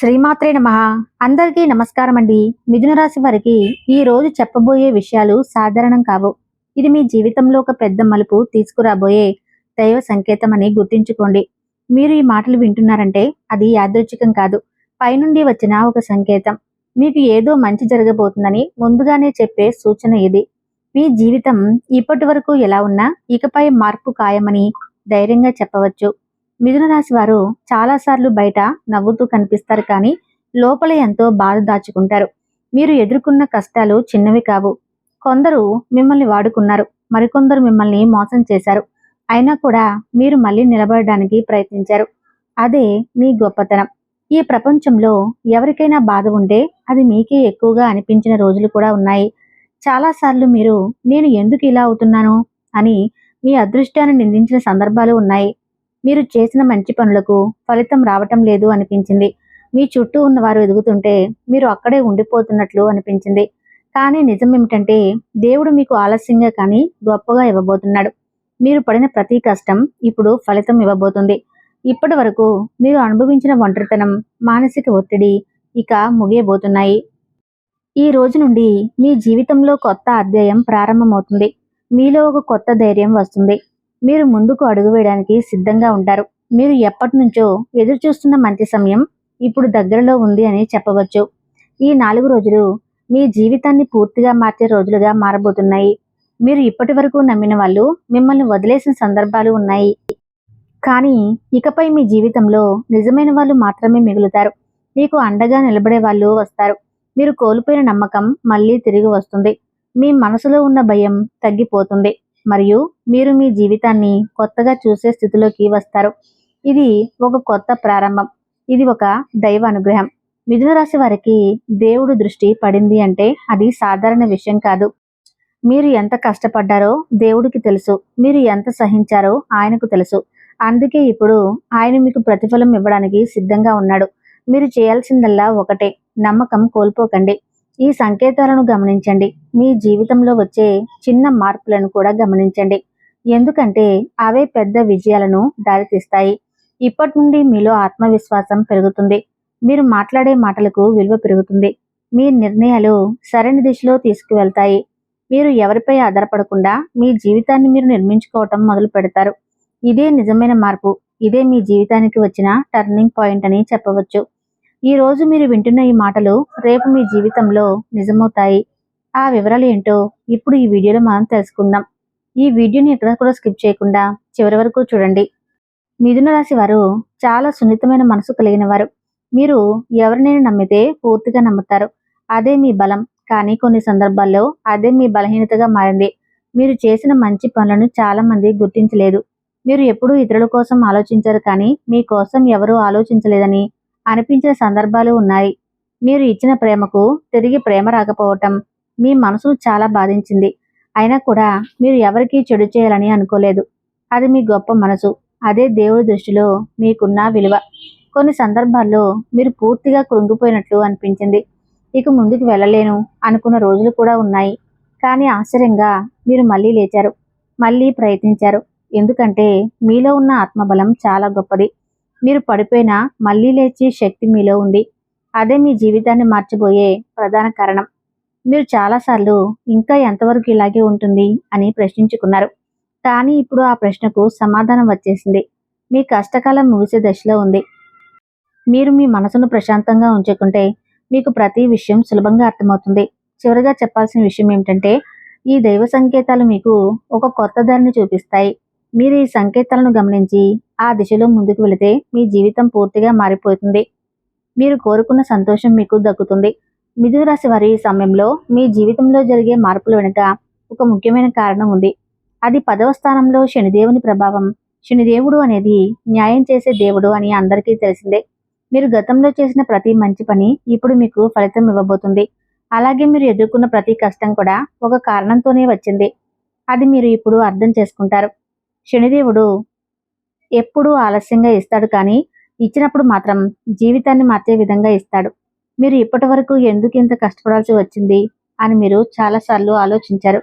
శ్రీమాత్రే నమః. అందరికీ నమస్కారం అండి. మిథున రాశి వారికి ఈ రోజు చెప్పబోయే విషయాలు సాధారణం కావు. ఇది మీ జీవితంలో ఒక పెద్ద మలుపు తీసుకురాబోయే దైవ సంకేతం అని గుర్తుంచుకోండి. మీరు ఈ మాటలు వింటున్నారంటే అది యాదృచ్ఛికం కాదు, పైనుండి వచ్చిన ఒక సంకేతం. మీకు ఏదో మంచి జరగబోతుందని ముందుగానే చెప్పే సూచన ఇది. మీ జీవితం ఇప్పటి వరకు ఎలా ఉన్నా ఇకపై మార్పు ఖాయమని ధైర్యంగా చెప్పవచ్చు. మిథున రాశి వారు చాలాసార్లు బయట నవ్వుతూ కనిపిస్తారు, కానీ లోపల ఎంతో బాధ దాచుకుంటారు. మీరు ఎదుర్కొన్న కష్టాలు చిన్నవి కావు. కొందరు మిమ్మల్ని వాడుకున్నారు, మరికొందరు మిమ్మల్ని మోసం చేశారు. అయినా కూడా మీరు మళ్ళీ నిలబడడానికి ప్రయత్నించారు. అదే మీ గొప్పతనం. ఈ ప్రపంచంలో ఎవరికైనా బాధ ఉంటే అది మీకే ఎక్కువగా అనిపించిన రోజులు కూడా ఉన్నాయి. చాలాసార్లు మీరు నేను ఎందుకు ఇలా అవుతున్నాను అని మీ అదృష్టాన్ని నిందించిన సందర్భాలు ఉన్నాయి. మీరు చేసిన మంచి పనులకు ఫలితం రావటం లేదు అనిపించింది. మీ చుట్టూ ఉన్నవారు ఎదుగుతుంటే మీరు అక్కడే ఉండిపోతున్నట్లు అనిపించింది. కానీ నిజం ఏమిటంటే దేవుడు మీకు ఆలస్యంగా కానీ గొప్పగా ఇవ్వబోతున్నాడు. మీరు పడిన ప్రతి కష్టం ఇప్పుడు ఫలితం ఇవ్వబోతుంది. ఇప్పటి వరకు మీరు అనుభవించిన ఒంటరితనం, మానసిక ఒత్తిడి ఇక ముగియబోతున్నాయి. ఈ రోజు నుండి మీ జీవితంలో కొత్త అధ్యాయం ప్రారంభమవుతుంది. మీలో ఒక కొత్త ధైర్యం వస్తుంది. మీరు ముందుకు అడుగు వేయడానికి సిద్ధంగా ఉంటారు. మీరు ఎప్పటి నుంచో ఎదురు చూస్తున్న మంచి సమయం ఇప్పుడు దగ్గరలో ఉంది అని చెప్పవచ్చు. ఈ 4 రోజులు మీ జీవితాన్ని పూర్తిగా మార్చే రోజులుగా మారబోతున్నాయి. మీరు ఇప్పటి వరకు నమ్మిన వాళ్ళు మిమ్మల్ని వదిలేసిన సందర్భాలు ఉన్నాయి. కానీ ఇకపై మీ జీవితంలో నిజమైన వాళ్ళు మాత్రమే మిగులుతారు. మీకు అండగా నిలబడే వాళ్ళు వస్తారు. మీరు కోల్పోయిన నమ్మకం మళ్ళీ తిరిగి వస్తుంది. మీ మనసులో ఉన్న భయం తగ్గిపోతుంది. మరియు మీరు మీ జీవితాన్ని కొత్తగా చూసే స్థితిలోకి వస్తారు. ఇది ఒక కొత్త ప్రారంభం. ఇది ఒక దైవ అనుగ్రహం. మిథున రాశి వారికి దేవుడు దృష్టి పడింది అంటే అది సాధారణ విషయం కాదు. మీరు ఎంత కష్టపడ్డారో దేవుడికి తెలుసు. మీరు ఎంత సహించారో ఆయనకు తెలుసు. అందుకే ఇప్పుడు ఆయన మీకు ప్రతిఫలం ఇవ్వడానికి సిద్ధంగా ఉన్నాడు. మీరు చేయాల్సిందల్లా ఒకటే, నమ్మకం కోల్పోకండి. ఈ సంకేతాలను గమనించండి. మీ జీవితంలో వచ్చే చిన్న మార్పులను కూడా గమనించండి. ఎందుకంటే అవే పెద్ద విజయాలను దారితీస్తాయి. ఇప్పటి నుండి మీలో ఆత్మవిశ్వాసం పెరుగుతుంది. మీరు మాట్లాడే మాటలకు విలువ పెరుగుతుంది. మీ నిర్ణయాలు సరైన దిశలో తీసుకువెళ్తాయి. మీరు ఎవరిపై ఆధారపడకుండా మీ జీవితాన్ని మీరు నిర్మించుకోవటం మొదలు పెడతారు. ఇదే నిజమైన మార్పు. ఇదే మీ జీవితానికి వచ్చిన టర్నింగ్ పాయింట్ అని చెప్పవచ్చు. ఈ రోజు మీరు వింటున్న ఈ మాటలు రేపు మీ జీవితంలో నిజమవుతాయి. ఆ వివరాలు ఏంటో ఇప్పుడు ఈ వీడియోలో మనం తెలుసుకుందాం. ఈ వీడియోని ఎక్కడ కూడా స్కిప్ చేయకుండా చివరి వరకు చూడండి. మిథున రాశి వారు చాలా సున్నితమైన మనసు కలిగిన వారు. మీరు ఎవరినైనా నమ్మితే పూర్తిగా నమ్ముతారు. అదే మీ బలం. కానీ కొన్ని సందర్భాల్లో అదే మీ బలహీనతగా మారింది. మీరు చేసిన మంచి పనులను చాలా మంది గుర్తించలేదు. మీరు ఎప్పుడూ ఇతరుల కోసం ఆలోచించారు, కానీ మీకోసం ఎవరూ ఆలోచించలేదని అనిపించిన సందర్భాలు ఉన్నాయి. మీరు ఇచ్చిన ప్రేమకు తిరిగి ప్రేమ రాకపోవటం మీ మనసును చాలా బాధించింది. అయినా కూడా మీరు ఎవరికీ చెడు చేయాలని అనుకోలేదు. అది మీ గొప్ప మనసు. అదే దేవుడి దృష్టిలో మీకున్న విలువ. కొన్ని సందర్భాల్లో మీరు పూర్తిగా కృంగిపోయినట్లు అనిపించింది. ఇక ముందుకు వెళ్ళలేను అనుకున్న రోజులు కూడా ఉన్నాయి. కానీ ఆశ్చర్యంగా మీరు మళ్ళీ లేచారు, మళ్ళీ ప్రయత్నించారు. ఎందుకంటే మీలో ఉన్న ఆత్మబలం చాలా గొప్పది. మీరు పడిపోయినా మళ్ళీ లేచే శక్తి మీలో ఉంది. అదే మీ జీవితాన్ని మార్చబోయే ప్రధాన కారణం. మీరు చాలాసార్లు ఇంకా ఎంతవరకు ఇలాగే ఉంటుంది అని ప్రశ్నించుకున్నారు. కానీ ఇప్పుడు ఆ ప్రశ్నకు సమాధానం వచ్చేసింది. మీ కష్టకాలం ముగిసే దశలో ఉంది. మీరు మీ మనసును ప్రశాంతంగా ఉంచుకుంటే మీకు ప్రతి విషయం సులభంగా అర్థమవుతుంది. చివరిగా చెప్పాల్సిన విషయం ఏమిటంటే ఈ దైవ సంకేతాలు మీకు ఒక కొత్త దారిని చూపిస్తాయి. మీరు ఈ సంకేతాలను గమనించి ఆ దిశలో ముందుకు వెళితే మీ జీవితం పూర్తిగా మారిపోతుంది. మీరు కోరుకున్న సంతోషం మీకు దక్కుతుంది. మిథున రాశి వారి ఈ సమయంలో మీ జీవితంలో జరిగే మార్పుల వెనుక ఒక ముఖ్యమైన కారణం ఉంది. అది 10వ స్థానంలో శనిదేవుని ప్రభావం. శనిదేవుడు అనేది న్యాయం చేసే దేవుడు అని అందరికీ తెలిసిందే. మీరు గతంలో చేసిన ప్రతి మంచి పని ఇప్పుడు మీకు ఫలితం ఇవ్వబోతుంది. అలాగే మీరు ఎదుర్కొన్న ప్రతి కష్టం కూడా ఒక కారణంతోనే వచ్చింది. అది మీరు ఇప్పుడు అర్థం చేసుకుంటారు. శనిదేవుడు ఎప్పుడూ ఆలస్యంగా ఇస్తాడు, కానీ ఇచ్చినప్పుడు మాత్రం జీవితాన్ని మార్చే విధంగా ఇస్తాడు. మీరు ఇప్పటి వరకు ఎందుకు ఇంత కష్టపడాల్సి వచ్చింది అని మీరు చాలాసార్లు ఆలోచించారు.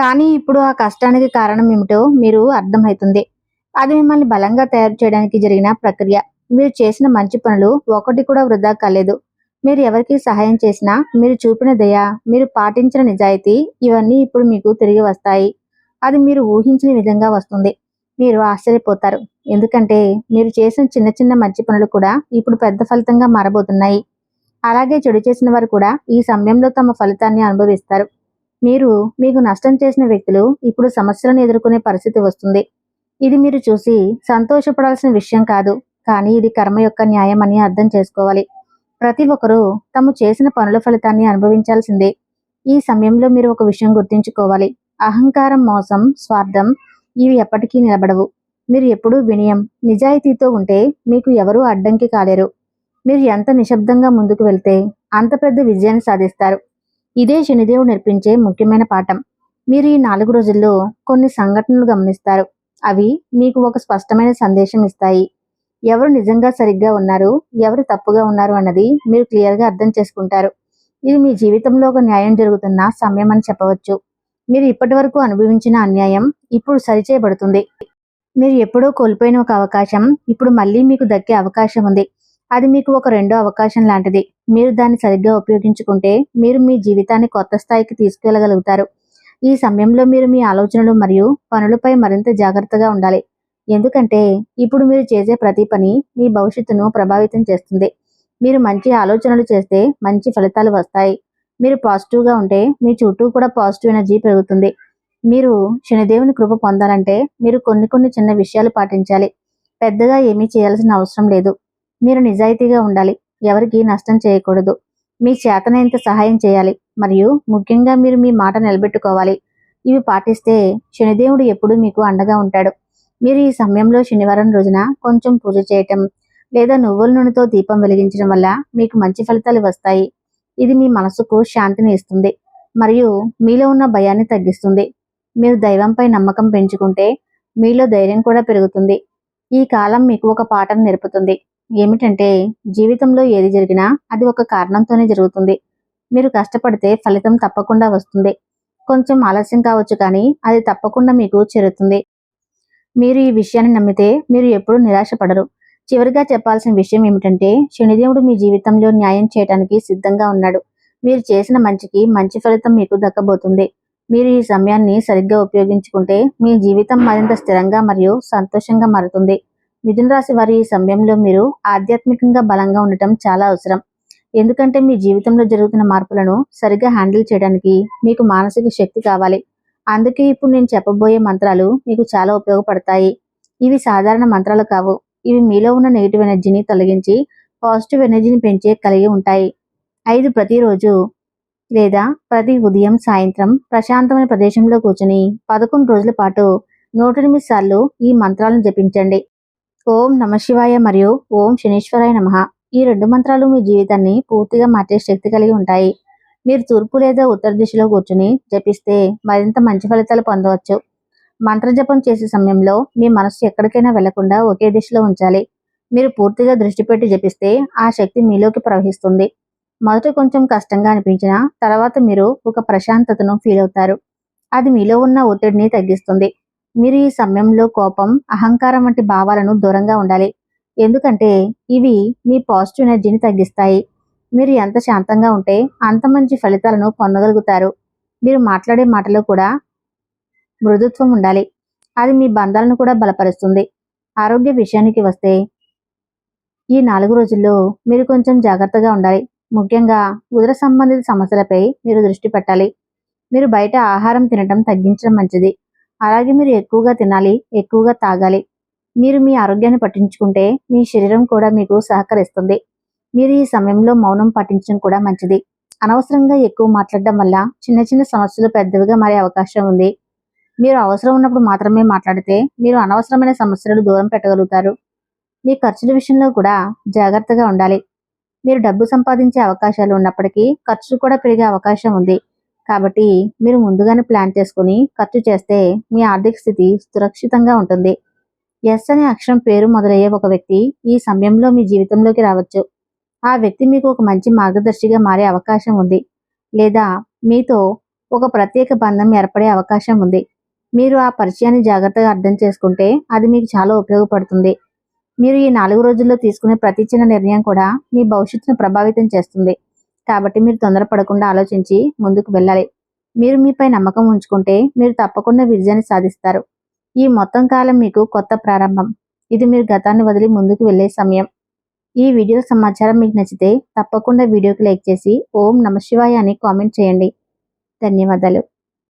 కానీ ఇప్పుడు ఆ కష్టానికి కారణం ఏమిటో మీరు అర్థమవుతుంది. అది మిమ్మల్ని బలంగా తయారు చేయడానికి జరిగిన ప్రక్రియ. మీరు చేసిన మంచి పనులు ఒకటి కూడా వృధా కాలేదు. మీరు ఎవరికి సహాయం చేసినా, మీరు చూపిన దయ, మీరు పాటించిన నిజాయితీ ఇవన్నీ ఇప్పుడు మీకు తిరిగి వస్తాయి. అది మీరు ఊహించిన విధంగా వస్తుంది. మీరు ఆశ్చర్యపోతారు. ఎందుకంటే మీరు చేసిన చిన్న చిన్న మంచి పనులు కూడా ఇప్పుడు పెద్ద ఫలితంగా మారబోతున్నాయి. అలాగే చెడు చేసిన వారు కూడా ఈ సమయంలో తమ ఫలితాన్ని అనుభవిస్తారు. మీరు మీకు నష్టం చేసిన వ్యక్తులు ఇప్పుడు సమస్యలను ఎదుర్కొనే పరిస్థితి వస్తుంది. ఇది మీరు చూసి సంతోషపడాల్సిన విషయం కాదు, కానీ ఇది కర్మ యొక్క న్యాయం అని అర్థం చేసుకోవాలి. ప్రతి ఒక్కరూ తాము చేసిన పనుల ఫలితాన్ని అనుభవించాల్సిందే. ఈ సమయంలో మీరు ఒక విషయం గుర్తుంచుకోవాలి. అహంకారం, మోసం, స్వార్థం ఇవి ఎప్పటికీ నిలబడవు. మీరు ఎప్పుడూ వినయం, నిజాయితీతో ఉంటే మీకు ఎవరూ అడ్డంకి కాలేరు. మీరు ఎంత నిశ్శబ్దంగా ముందుకు వెళ్తే అంత పెద్ద విజయాన్ని సాధిస్తారు. ఇదే శనిదేవుడు నేర్పించే ముఖ్యమైన పాఠం. మీరు ఈ 4 రోజుల్లో కొన్ని సంఘటనలు గమనిస్తారు. అవి మీకు ఒక స్పష్టమైన సందేశం ఇస్తాయి. ఎవరు నిజంగా సరిగ్గా ఉన్నారు, ఎవరు తప్పుగా ఉన్నారు అన్నది మీరు క్లియర్గా అర్థం చేసుకుంటారు. ఇది మీ జీవితంలో ఒక న్యాయం జరుగుతున్న సమయం అని చెప్పవచ్చు. మీరు ఇప్పటి వరకు అనుభవించిన అన్యాయం ఇప్పుడు సరిచేయబడుతుంది. మీరు ఎప్పుడో కోల్పోయిన ఒక అవకాశం ఇప్పుడు మళ్ళీ మీకు దక్కే అవకాశం ఉంది. అది మీకు ఒక రెండో అవకాశం లాంటిది. మీరు దాన్ని సరిగ్గా ఉపయోగించుకుంటే మీరు మీ జీవితాన్ని కొత్త స్థాయికి తీసుకెళ్లగలుగుతారు. ఈ సమయంలో మీరు మీ ఆలోచనలు మరియు పనులపై మరింత జాగ్రత్తగా ఉండాలి. ఎందుకంటే ఇప్పుడు మీరు చేసే ప్రతి పని మీ భవిష్యత్తును ప్రభావితం చేస్తుంది. మీరు మంచి ఆలోచనలు చేస్తే మంచి ఫలితాలు వస్తాయి. మీరు పాజిటివ్గా ఉంటే మీ చుట్టూ కూడా పాజిటివ్ ఎనర్జీ పెరుగుతుంది. మీరు శనిదేవుని కృప పొందాలంటే మీరు కొన్ని చిన్న విషయాలు పాటించాలి. పెద్దగా ఏమీ చేయాల్సిన అవసరం లేదు. మీరు నిజాయితీగా ఉండాలి. ఎవరికి నష్టం చేయకూడదు. మీ చేతనైనంత సహాయం చేయాలి. మరియు ముఖ్యంగా మీరు మీ మాట నిలబెట్టుకోవాలి. ఇవి పాటిస్తే శనిదేవుడు ఎప్పుడూ మీకు అండగా ఉంటాడు. మీరు ఈ సమయంలో శనివారం రోజున కొంచెం పూజ చేయటం లేదా నువ్వుల నూనెతో దీపం వెలిగించడం వల్ల మీకు మంచి ఫలితాలు వస్తాయి. ఇది మీ మనసుకు శాంతిని ఇస్తుంది మరియు మీలో ఉన్న భయాన్ని తగ్గిస్తుంది. మీరు దైవంపై నమ్మకం పెంచుకుంటే మీలో ధైర్యం కూడా పెరుగుతుంది. ఈ కాలం మీకు ఒక పాఠం నేర్పుతుంది. ఏమిటంటే జీవితంలో ఏది జరిగినా అది ఒక కారణంతోనే జరుగుతుంది. మీరు కష్టపడితే ఫలితం తప్పకుండా వస్తుంది. కొంచెం ఆలస్యం కావచ్చు, కానీ అది తప్పకుండా మీకు చేరుతుంది. మీరు ఈ విషయాన్ని నమ్మితే మీరు ఎప్పుడూ నిరాశపడరు. చివరిగా చెప్పాల్సిన విషయం ఏమిటంటే శనిదేవుడు మీ జీవితంలో న్యాయం చేయడానికి సిద్ధంగా ఉన్నాడు. మీరు చేసిన మంచికి మంచి ఫలితం మీకు దక్కబోతుంది. మీరు ఈ సమయాన్ని సరిగ్గా ఉపయోగించుకుంటే మీ జీవితం మరింత స్థిరంగా మరియు సంతోషంగా మారుతుంది. మిథున రాశి వారి ఈ సమయంలో మీరు ఆధ్యాత్మికంగా బలంగా ఉండటం చాలా అవసరం. ఎందుకంటే మీ జీవితంలో జరుగుతున్న మార్పులను సరిగ్గా హ్యాండిల్ చేయడానికి మీకు మానసిక శక్తి కావాలి. అందుకే ఇప్పుడు నేను చెప్పబోయే మంత్రాలు మీకు చాలా ఉపయోగపడతాయి. ఇవి సాధారణ మంత్రాలు కావు. ఇవి మీలో ఉన్న నెగిటివ్ ఎనర్జీని తొలగించి పాజిటివ్ ఎనర్జీని పెంచే కలిగి ఉంటాయి. 5 ప్రతిరోజు లేదా ప్రతి ఉదయం, సాయంత్రం ప్రశాంతమైన ప్రదేశంలో కూర్చుని 11 రోజుల పాటు 108 సార్లు ఈ మంత్రాలను జపించండి. ఓం నమఃశివాయ మరియు ఓం శనీశ్వరాయ నమః. ఈ 2 మంత్రాలు మీ జీవితాన్ని పూర్తిగా మార్చే శక్తి కలిగి ఉంటాయి. మీరు తూర్పు లేదా ఉత్తర దిశలో కూర్చుని జపిస్తే మరింత మంచి ఫలితాలు పొందవచ్చు. మంత్రజపం చేసే సమయంలో మీ మనసు ఎక్కడికైనా వెళ్లకుండా ఒకే దిశలో ఉంచాలి. మీరు పూర్తిగా దృష్టి పెట్టి జపిస్తే ఆ శక్తి మీలోకి ప్రవహిస్తుంది. మొదట కొంచెం కష్టంగా అనిపించినా తర్వాత మీరు ఒక ప్రశాంతతను ఫీల్ అవుతారు. అది మీలో ఉన్న ఒత్తిడిని తగ్గిస్తుంది. మీరు ఈ సమయంలో కోపం, అహంకారం వంటి భావాలను దూరంగా ఉండాలి. ఎందుకంటే ఇవి మీ పాజిటివ్ ఎనర్జీని తగ్గిస్తాయి. మీరు ఎంత శాంతంగా ఉంటే అంత మంచి ఫలితాలను పొందగలుగుతారు. మీరు మాట్లాడే మాటలో కూడా మృదుత్వం ఉండాలి. అది మీ బంధాలను కూడా బలపరుస్తుంది. ఆరోగ్య విషయానికి వస్తే ఈ 4 రోజుల్లో మీరు కొంచెం జాగ్రత్తగా ఉండాలి. ముఖ్యంగా ఉదర సంబంధిత సమస్యలపై మీరు దృష్టి పెట్టాలి. మీరు బయట ఆహారం తినడం తగ్గించడం మంచిది. అలాగే మీరు ఎక్కువగా తినాలి, ఎక్కువగా తాగాలి. మీరు మీ ఆరోగ్యాన్ని పట్టించుకుంటే మీ శరీరం కూడా మీకు సహకరిస్తుంది. మీరు ఈ సమయంలో మౌనం పాటించడం కూడా మంచిది. అనవసరంగా ఎక్కువ మాట్లాడడం వల్ల చిన్న చిన్న సమస్యలు పెద్దవిగా మారే అవకాశం ఉంది. మీరు అవసరం ఉన్నప్పుడు మాత్రమే మాట్లాడితే మీరు అనవసరమైన సమస్యలను దూరం పెట్టగలుగుతారు. మీ ఖర్చుల విషయంలో కూడా జాగ్రత్తగా ఉండాలి. మీరు డబ్బు సంపాదించే అవకాశాలు ఉన్నప్పటికీ ఖర్చులు కూడా పెరిగే అవకాశం ఉంది. కాబట్టి మీరు ముందుగానే ప్లాన్ చేసుకుని ఖర్చు చేస్తే మీ ఆర్థిక స్థితి సురక్షితంగా ఉంటుంది. ఎస్ అనే అక్షరం పేరు మొదలయ్యే ఒక వ్యక్తి ఈ సమయంలో మీ జీవితంలోకి రావచ్చు. ఆ వ్యక్తి మీకు ఒక మంచి మార్గదర్శిగా మారే అవకాశం ఉంది, లేదా మీతో ఒక ప్రత్యేక బంధం ఏర్పడే అవకాశం ఉంది. మీరు ఆ పరిచయాన్ని జాగ్రత్తగా అర్థం చేసుకుంటే అది మీకు చాలా ఉపయోగపడుతుంది. మీరు ఈ 4 రోజుల్లో తీసుకునే ప్రతి చిన్న నిర్ణయం కూడా మీ భవిష్యత్తును ప్రభావితం చేస్తుంది. కాబట్టి మీరు తొందరపడకుండా ఆలోచించి ముందుకు వెళ్ళాలి. మీరు మీపై నమ్మకం ఉంచుకుంటే మీరు తప్పకుండా విజయాన్ని సాధిస్తారు. ఈ మొత్తం కాలం మీకు కొత్త ప్రారంభం. ఇది మీరు గతాన్ని వదిలి ముందుకు వెళ్ళే సమయం. ఈ వీడియో సమాచారం మీకు నచ్చితే తప్పకుండా వీడియోకి లైక్ చేసి ఓం నమః శివాయ అని కామెంట్ చేయండి. ధన్యవాదాలు.